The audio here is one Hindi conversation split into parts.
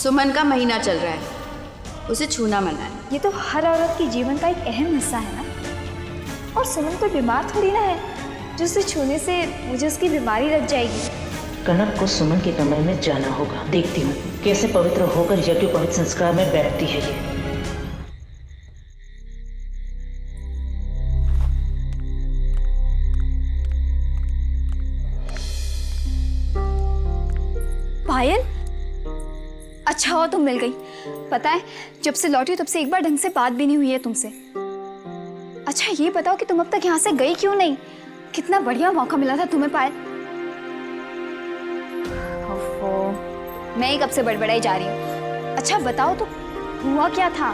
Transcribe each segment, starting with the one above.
सुमन का महीना चल रहा है, उसे छूना मना है। ये तो हर औरत के जीवन का एक अहम हिस्सा है ना। और सुमन कोई बीमार थोड़ी ना है जो उसे छूने से मुझे उसकी बीमारी लग जाएगी। कनक को सुमन के कमरे में जाना होगा। देखती हूँ कैसे पवित्र होकर यज्ञोपवीत संस्कार में बैठती है ये। पायल, अच्छा हुआ तुम मिल गई। पता है जब से लौटी तब से एक बार ढंग से बात भी नहीं हुई है तुमसे। अच्छा ये बताओ कि तुम अब तक यहाँ से गई क्यों नहीं? कितना बढ़िया मौका मिला था तुम्हें पायल। ओफो, मैं ही कब से बड़बड़ाई जा रही हूँ। अच्छा बताओ तो हुआ क्या था?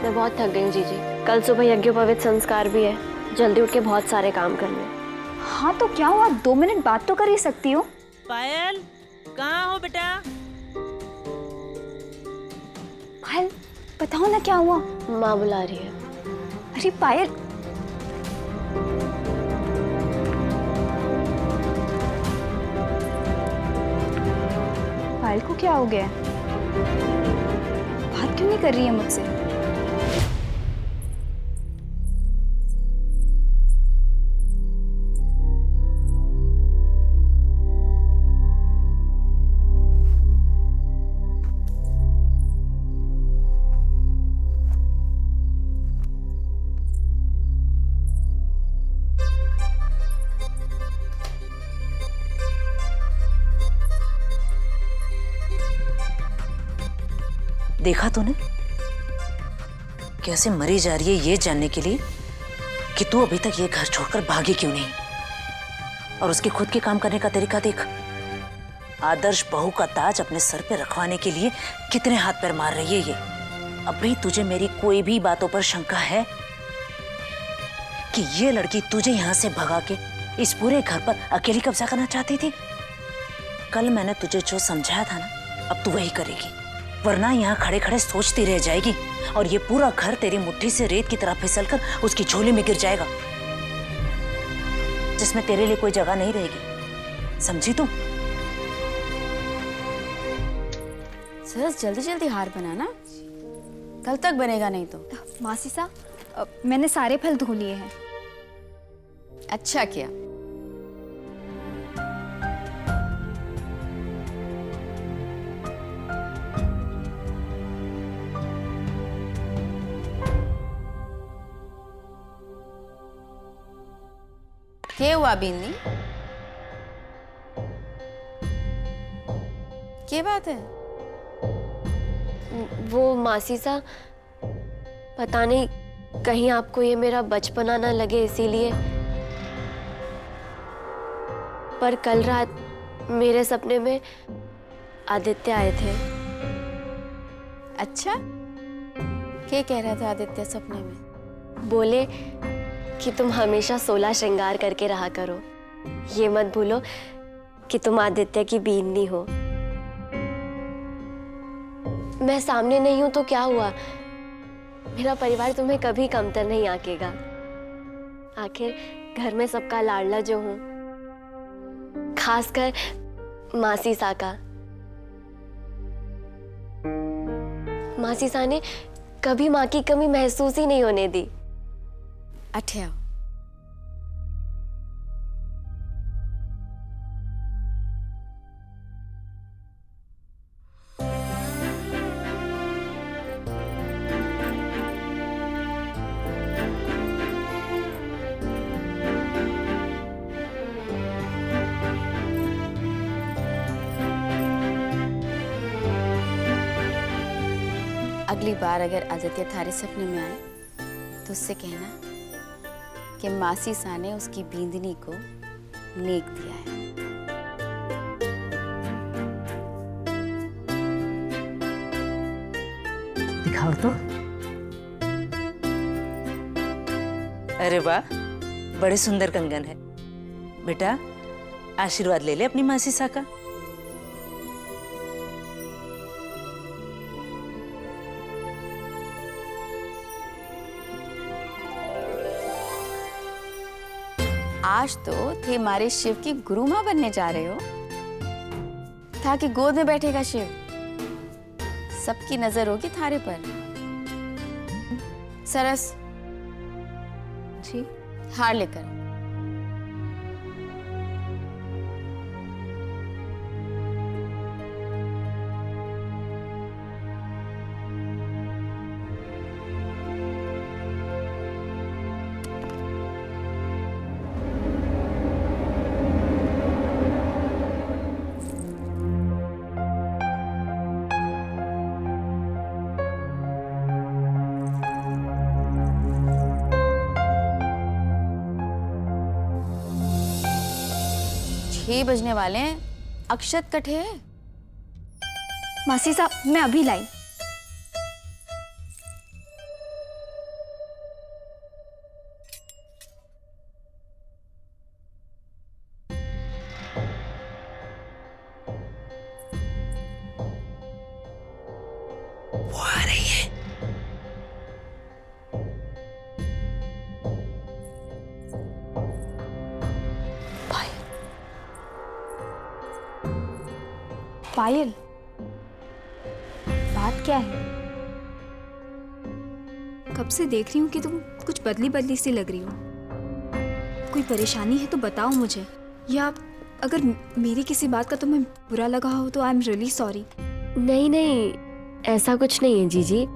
मैं बहुत थक गई हूँ जीजी। कल सुबह यज्ञोपवीत संस्कार भी है, जल्दी उठ के बहुत सारे काम करने। हाँ तो क्या हुआ? 2 मिनट बात तो कर ही सकती हो। पायल, कहाँ हो बेटा? पायल बताओ ना क्या हुआ? माँ बुला रही है। अरे पायल, पायल को क्या हो गया? बात क्यों नहीं कर रही है मुझसे? देखा तूने कैसे मरी जा रही है ये जानने के लिए कि तू अभी तक ये घर छोड़कर भागी क्यों नहीं। और उसके खुद के काम करने का तरीका देख। आदर्श बहू का ताज अपने सर पे रखवाने के लिए कितने हाथ पैर मार रही है ये। अभी तुझे मेरी कोई भी बातों पर शंका है कि ये लड़की तुझे यहां से भगा के इस पूरे घर पर अकेली कब्जा करना चाहती थी? कल मैंने तुझे जो समझाया था ना, अब तू वही करेगी, वरना यहाँ खड़े खड़े सोचती रह जाएगी और ये पूरा घर तेरी मुट्ठी से रेत की तरह फिसलकर उसकी झोली में गिर जाएगा, जिसमें तेरे लिए कोई जगह नहीं रहेगी। समझी तू? सर जल्दी जल्दी हार बनाना, कल तक बनेगा नहीं तो। मासी सा, मैंने सारे फल धो लिए हैं। अच्छा किया। क्या हुआ बिन्नी? क्या बात है? वो मासी सा, पता नहीं कहीं आपको ये मेरा बचपना ना लगे इसीलिए, पर कल रात मेरे सपने में आदित्य आए थे। अच्छा, क्या कह रहा था आदित्य सपने में? बोले कि तुम हमेशा 16 श्रृंगार करके रहा करो, ये मत भूलो कि तुम आदित्य की बींदनी हो। मैं सामने नहीं हूं तो क्या हुआ, मेरा परिवार तुम्हें कभी कमतर नहीं आंकेगा। आखिर घर में सबका लाडला जो हूं, खासकर मासी सा का। मासी सा ने कभी माँ की कमी महसूस ही नहीं होने दी। अच्छा, अगली बार अगर आदित्य थारे सपने में आए तो उससे कहना कि मासी सा ने उसकी बींदनी को नेक दिया है। दिखाओ तो। अरे वाह, बड़े सुंदर कंगन है। बेटा आशीर्वाद ले ले अपनी मासी सा का। आज तो थे हमारे शिव की गुरु माँ बनने जा रहे हो। था कि गोद में बैठेगा शिव। सबकी नजर होगी थारे पर। सरस जी हार लेकर। छह बजने वाले हैं, अक्षत कटे है। मासी साहब मैं अभी लाई। वो आ रही है। पायल, बात क्या है? कब से देख रही हूँ कि तुम कुछ बदली बदली सी लग रही हो। कोई परेशानी है तो बताओ मुझे, या अगर मेरी किसी बात का तुम्हें बुरा लगा हो तो आई एम रियली सॉरी। नहीं नहीं, ऐसा कुछ नहीं है जीजी।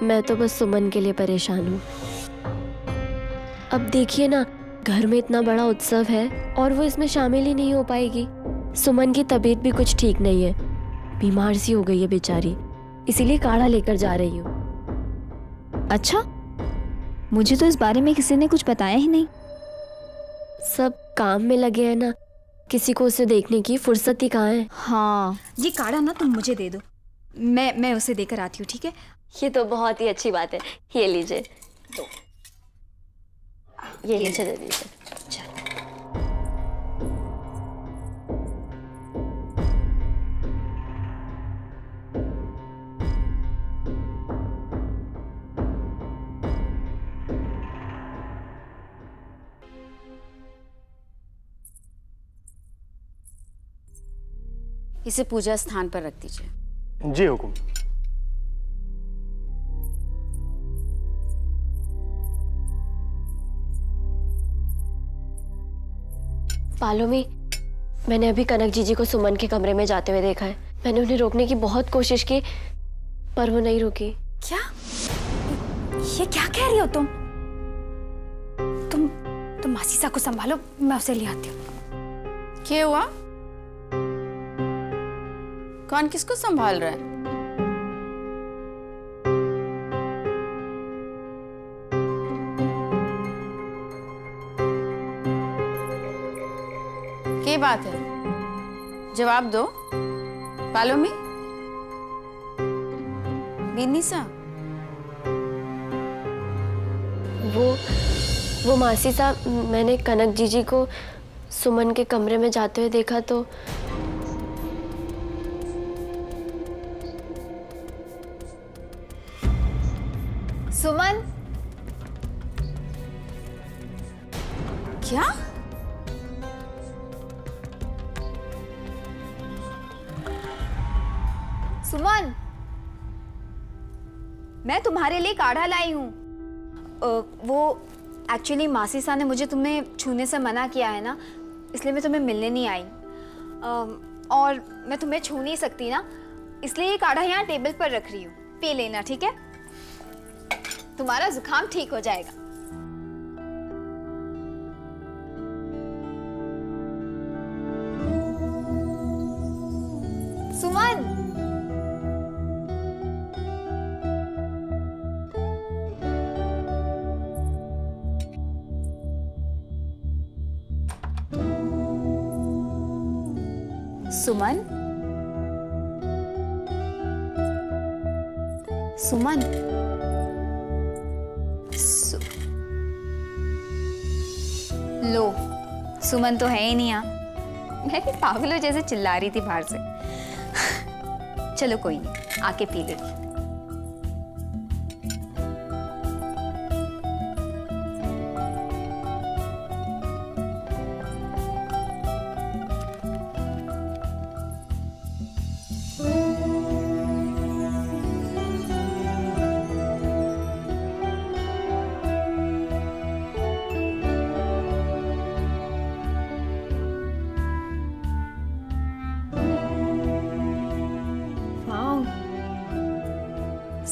मैं तो बस सुमन के लिए परेशान हूँ। अब देखिए ना, घर में इतना बड़ा उत्सव है और वो इसमें शामिल ही नहीं हो पाएगी। सुमन की तबीयत भी कुछ ठीक नहीं है, बीमार सी हो गई है बेचारी, इसीलिए काढ़ा लेकर जा रही हूँ। अच्छा, मुझे तो इस बारे में किसी ने कुछ बताया ही नहीं। सब काम में लगे हैं ना, किसी को उसे देखने की फुर्सत ही कहाँ है। हाँ, ये काढ़ा ना तुम मुझे दे दो, मैं उसे देकर आती हूँ, ठीक है? ये तो बहुत ही अच्छी बात है। ये लीजिए, ये लीजिए, दे दीजिए। इसे पूजा स्थान पर रख दीजिए। जी हुकुम। पालोमी, मैंने अभी कनक जीजी को सुमन के कमरे में जाते हुए देखा है। मैंने उन्हें रोकने की बहुत कोशिश की, पर वो नहीं रुकी। क्या? ये क्या कह रही हो तुम? तुम मासीसा को संभालो, मैं उसे ले आती हूँ। क्या हुआ? कौन किसको संभाल रहा है? क्या बात है? जवाब दो। पालोमी, बिन्नीसा। वो मासी साहब, मैंने कनक जीजी को सुमन के कमरे में जाते हुए देखा तो सुमन, क्या? सुमन, मैं तुम्हारे लिए काढ़ा लाई हूँ। वो एक्चुअली मासी सा ने मुझे तुम्हें छूने से मना किया है ना, इसलिए मैं तुम्हें मिलने नहीं आई। और मैं तुम्हें छू नहीं सकती ना, इसलिए ये काढ़ा यहाँ टेबल पर रख रही हूँ। पी लेना, ठीक है? तुम्हारा जुकाम ठीक हो जाएगा। सुमन, सुमन, सुमन, लो, सुमन तो है ही नहीं यहाँ। मैं भी पागलों जैसे चिल्ला रही थी बाहर से। चलो कोई नहीं, आके पी लेगी।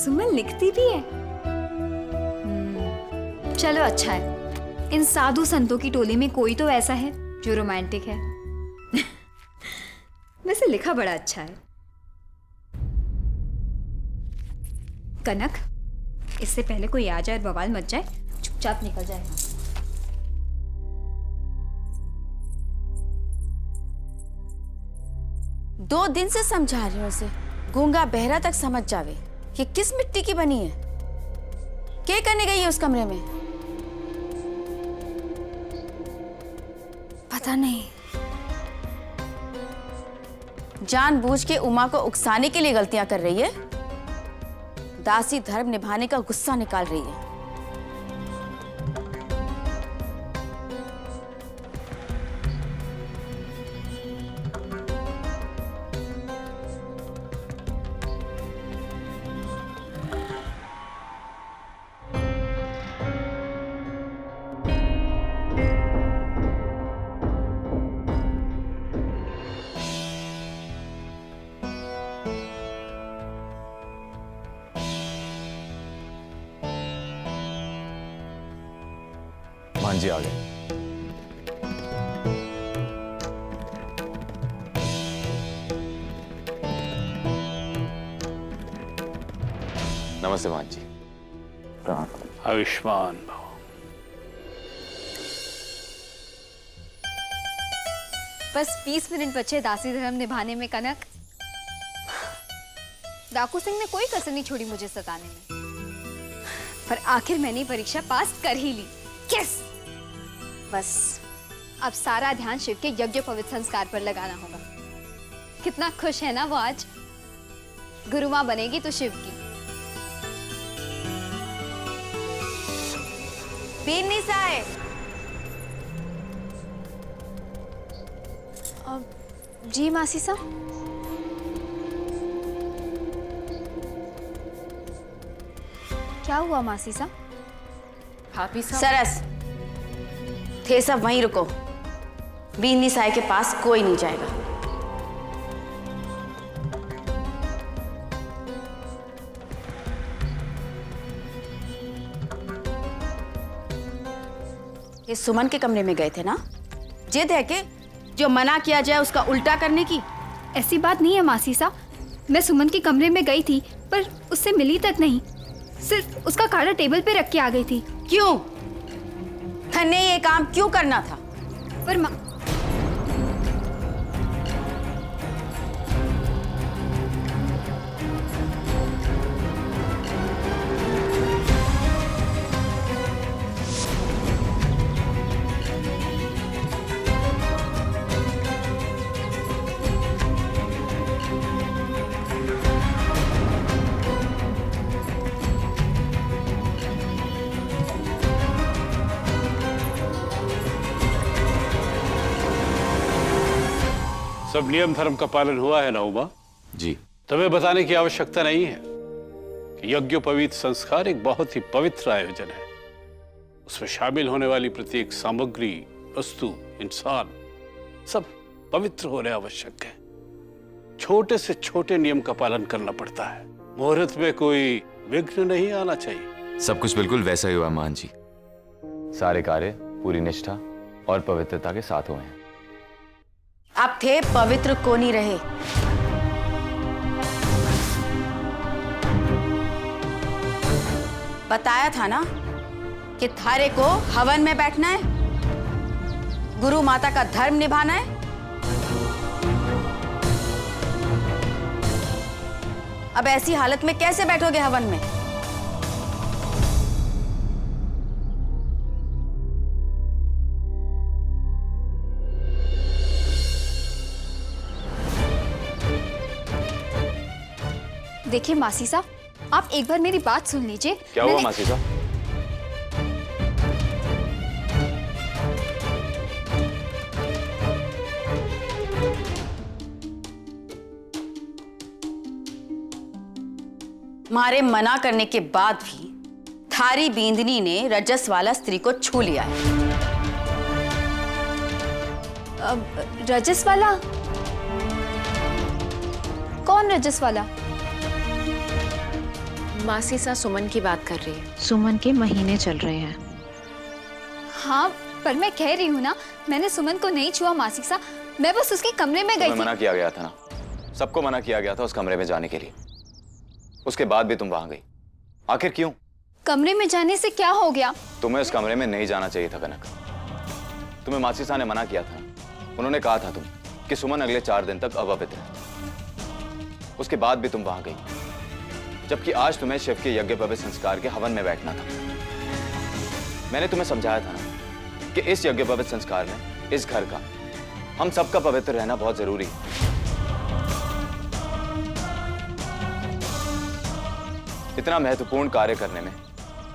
सुमन लिखती भी है। चलो अच्छा है, इन साधु संतों की टोली में कोई तो ऐसा है जो रोमांटिक है। वैसे लिखा बड़ा अच्छा है। कनक, इससे पहले कोई आ जाए और बवाल मच जाए, चुपचाप निकल जाए यहाँ से। 2 दिन से समझा रही हूँ उसे, गूंगा बहरा तक समझ जावे कि किस मिट्टी की बनी है। क्या करने गई है उस कमरे में? पता नहीं, जानबूझ के उमा को उकसाने के लिए गलतियां कर रही है। दासी धर्म निभाने का गुस्सा निकाल रही है। मान जी आ गए। नमस्ते मान जी। आयुष्मान भव। बस 20 मिनट बचे दासी धर्म निभाने में कनक। डाकू सिंह ने कोई कसर नहीं छोड़ी मुझे सताने में, पर आखिर मैंने परीक्षा पास कर ही ली। यस! बस अब सारा ध्यान शिव के यज्ञ पवित्र संस्कार पर लगाना होगा। कितना खुश है ना वो आज। गुरु माँ बनेगी तो शिव की। बीनी साए, जी मासी साहब। क्या हुआ मासी साहब? भाभी साहब। सरस, थे सब वहीं रुको। बीनी साए के पास कोई नहीं जाएगा। ये सुमन के कमरे में गए थे ना? जिद है कि जो मना किया जाए उसका उल्टा करने की? ऐसी बात नहीं है मासी साहब, मैं सुमन के कमरे में गई थी पर उससे मिली तक नहीं, सिर्फ उसका कार्ड टेबल पे रख के आ गई थी। क्यों? थने ये काम क्यों करना था? पर सब नियम धर्म का पालन हुआ है ना उमा? जी। तुम्हें बताने की आवश्यकता नहीं है कि यज्ञोपवीत संस्कार एक बहुत ही पवित्र आयोजन है। उसमें शामिल होने वाली प्रत्येक सामग्री, वस्तु, इंसान सब पवित्र होने आवश्यक है। छोटे से छोटे नियम का पालन करना पड़ता है। मुहूर्त में कोई विघ्न नहीं आना चाहिए। सब कुछ बिल्कुल वैसा ही हुआ मान जी। सारे कार्य पूरी निष्ठा और पवित्रता के साथ हुए हैं। अब थे पवित्र को नहीं रहे। बताया था ना कि थारे को हवन में बैठना है, गुरु माता का धर्म निभाना है। अब ऐसी हालत में कैसे बैठोगे हवन में? देखिए मासी साहब, आप एक बार मेरी बात सुन लीजिए। क्या हुआ मासी साहब? मारे मना करने के बाद भी थारी बींदनी ने रजस वाला स्त्री को छू लिया है। रजस वाला? कौन रजस वाला? मासी सा सुमन की बात कर रही है। सुमन के महीने चल रहे हैं। हाँ पर मैं कह रही हूँ ना, मैंने सुमन को नहीं छुआ मासी सा, मैं बस उसके कमरे में गई थी। मना किया गया था ना, सबको मना किया गया था उस कमरे में जाने के लिए। उसके बाद भी तुम वहां गई, आखिर क्यों? कमरे में जाने से क्या हो गया? तुम्हें उस कमरे में नहीं जाना चाहिए था कनक। तुम्हें मासी साहब ने मना किया था। उन्होंने कहा था तुम कि सुमन अगले 4 दिन तक अपवित्र है। उसके बाद भी तुम वहां गई, जबकि आज तुम्हें शिव के यज्ञ पवित्र संस्कार के हवन में बैठना था। मैंने तुम्हें समझाया था ना कि इस यज्ञ पवित्र संस्कार में इस घर का, हम सबका पवित्र रहना बहुत जरूरी है। इतना महत्वपूर्ण कार्य करने में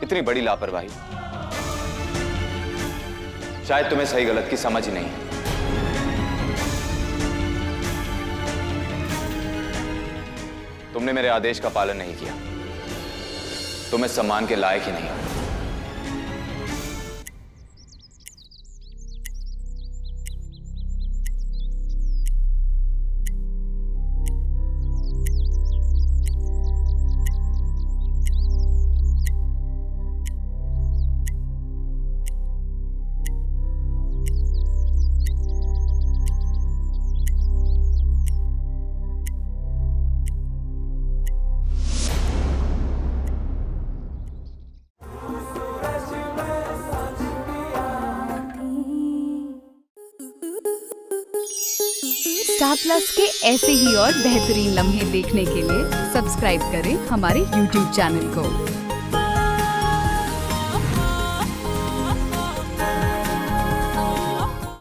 इतनी बड़ी लापरवाही, शायद तुम्हें सही गलत की समझ ही नहीं है। तुमने मेरे आदेश का पालन नहीं किया, तुम इस सम्मान के लायक ही नहीं हो। स्टार प्लस के ऐसे ही और बेहतरीन लम्हे देखने के लिए सब्सक्राइब करें हमारे YouTube चैनल को।